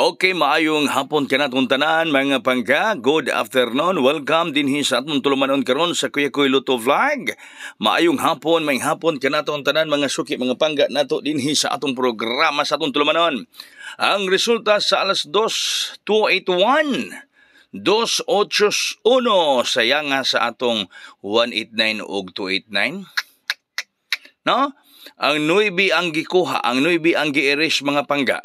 Okay, maayong hapon kanatong tanan mga pangka. Good afternoon. Welcome dinhi sa atong tulumanon karon sa Kuya Koy Luto Vlog. Maayong hapon, may hapon kanatong tanan mga suki mga pangga nato dinhi sa atong programa sa atong tulumanon. Ang resulta sa alas 2:281. 281 sayang nga sa atong 189 ug 289. No? Ang 9 ang gikuha, ang 9 ang gi-erase mga pangga.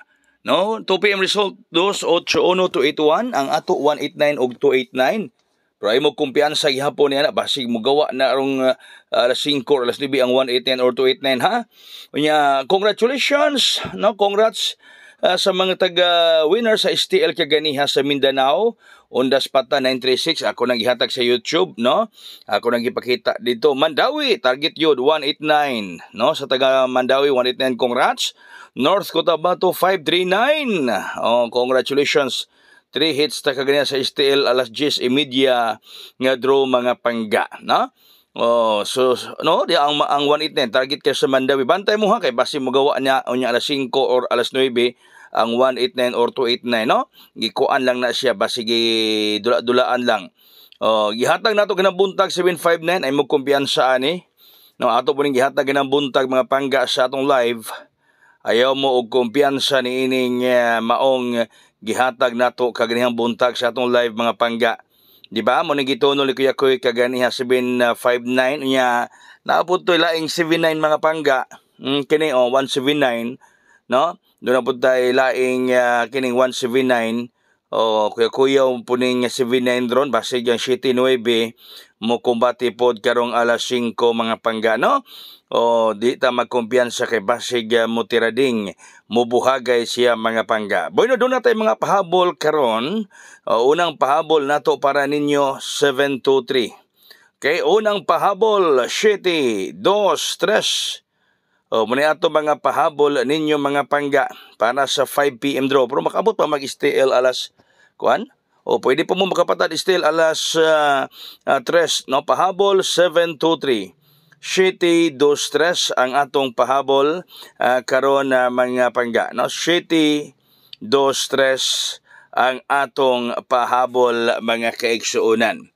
No, 2 PM result 281 ang ato 189 ug 289. Pero ay mo kumpiyansa gihapon niya na basig mo gawa na rong alas 5 or alas 9 ang 189 or 289 ha. Unya, congratulations, no, congrats sa mga taga-winner sa STL kaganiha sa Mindanao. Ondas Pata 936 ako nang gihatag sa YouTube, no? Ako nang gipakita dito. Mandawi target yun 189, no? Sa taga Mandawi 189, congrats. North Cotabato 539. Oh, congratulations. 3 hits ta kaganiha sa STL alas 10:30 nga draw mga pangga, no? Oh, so no, di ang 189 target kay sa Mandawi. Bantay mo ha kay basi mo gawa niya unya alas 5 or alas 9 ang 189 or 289, no? Gikuan lang na siya basi dula-dulaan lang. Oh, gihatag nato ganang buntag 759 ay mo kumpiyansa ani. No, ato po ning gihatag ganang buntag mga pangga sa atong live. Ayaw mo og kumpiyansa ni ining maong gihatag nato kaganihang buntag sa atong live mga pangga. Di ba? Mo nang gitunol ni Kuya Koy kaganiha 759 nya naapod to laing 79 mga pangga. Kini 179, no? Doon na po tayo laing kining 179. Kuya po ning 79 drone basig yung 79 mo kumbati pod karong alas 5 mga pangga, no? Di ta magkumpiyansa kay basig mo tirading mubuhagay siya mga pangga. Bueno, doon na tayo mga pahabol karon. Unang pahabol nato para ninyo 723. Okay, unang pahabol 7, 2, 3. Muna ato mga pahabol ninyo mga pangga para sa 5 PM draw. Pero makabot pa mag-STL alas kuan? Pwede pa mo makapatad STL alas 3. No, pahabol 723. 7, 2, 3 ang atong pahabol karon mga pangga. No, 7, 2, 3 ang atong pahabol mga kaigsuonan.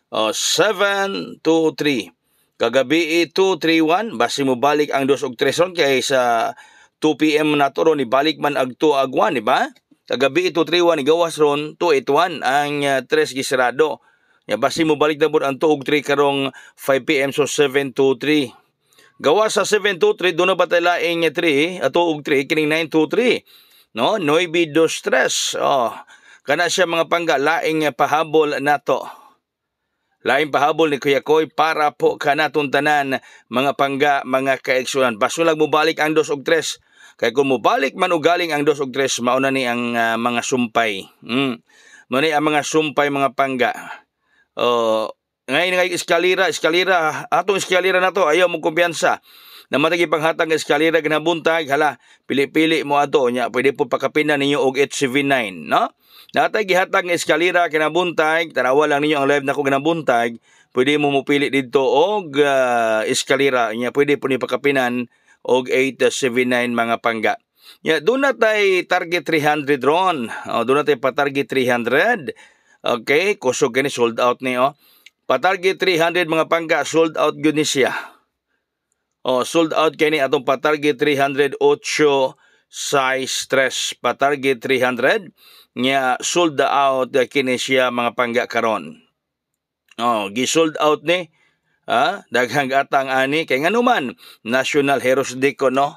7, 2, 3. Kagabi 231 basi mo balik ang 2 ug 3 ron kay sa 2 PM na to ron ibalik man ag 2 ag 1, di ba? Kagabi 231 igawas ron 281 ang 3 gisrado. Ya basi mo balik na bud ang 2 ug 3 karong 5 PM so 723. Gawas sa 723 do na batay laing 3 ato ug 3 kining 923. No, 923. Kana siya mga pangga laing pahabol nato. Laing pahabol ni Kuya Koy para po kanatong tanan mga pangga mga kaigsunan. Baso lang mo balik ang 2 ug 3. Kay kung mo balik man og galing ang 2 ug 3 mauna ni ang mga sumpay. Mao ni ang mga sumpay mga pangga. Ngayon nga eskalera atong eskalera nato ayaw mo kumpiyansa. Namatagi panghatag ng eskalera ganabuntag hala pili-pili mo ato nya pwede po pakapinan ninyo og 879, no? Natay gihatag ng eskalera kinabuntag, tanawa lang ninyo ang live nako kinabuntag, pwede mo mupili dito og eskalera nya pwede po ni pakapinan og 879 mga pangga. Nya doon na tay target 300 ron. Doon na tay pa target 300. Okay, kusog kini sold out ni pa target 300 mga pangga, sold out gyud ni siya. Sold out kini atong pa target 308 size 3 pa target 300 nya sold out kini siya mga pangga karon. Gi-sold out ni daghang atang ani kay nganuman National Heroes Day ko, no?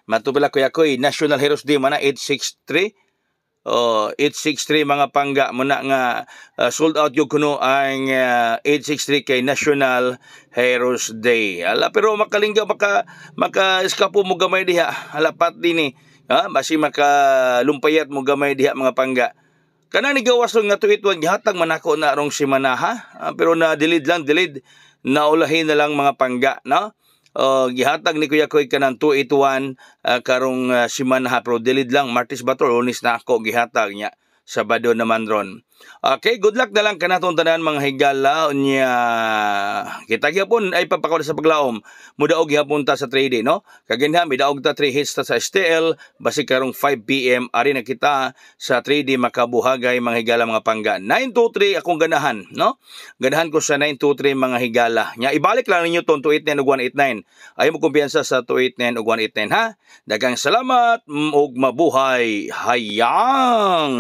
Matubala Kuya Koy National Heroes Day man 863. 863 mga pangga muna nga sold out yung kuno ang 863 kay National Heroes Day. Pero makalingga maka eskapo mo gamay diha. Pat din basi makalumpayat mo gamay diha mga pangga. Kana ni gawas nga tuitwag gihatag man ako na rong semana pero na delete naulahin na lang mga pangga, no? Gihatag ni Kuya Koy kanang 281 karong semana pero delete lang Martes ba to Lunes na ako gihatag niya Sabado naman ron. Okay, good luck na lang kanatong tanan mga higala nya. Kita gyapon ay papakaw sa paglaom. Mudaog gyapon ta sa trading, no? Kaganha midaog ta 3 hits ta sa STL basi karong 5 PM ari na kita sa trading makabuhagay mga higala mga pangga. 923 akong ganahan, no? Ganahan ko sa 923 mga higala. Nya ibalik lang ninyo tong 289 ug 189. Ayo mo kumpiyansa sa 289 ug 189 ha. Daghang salamat ug mabuhay hayang.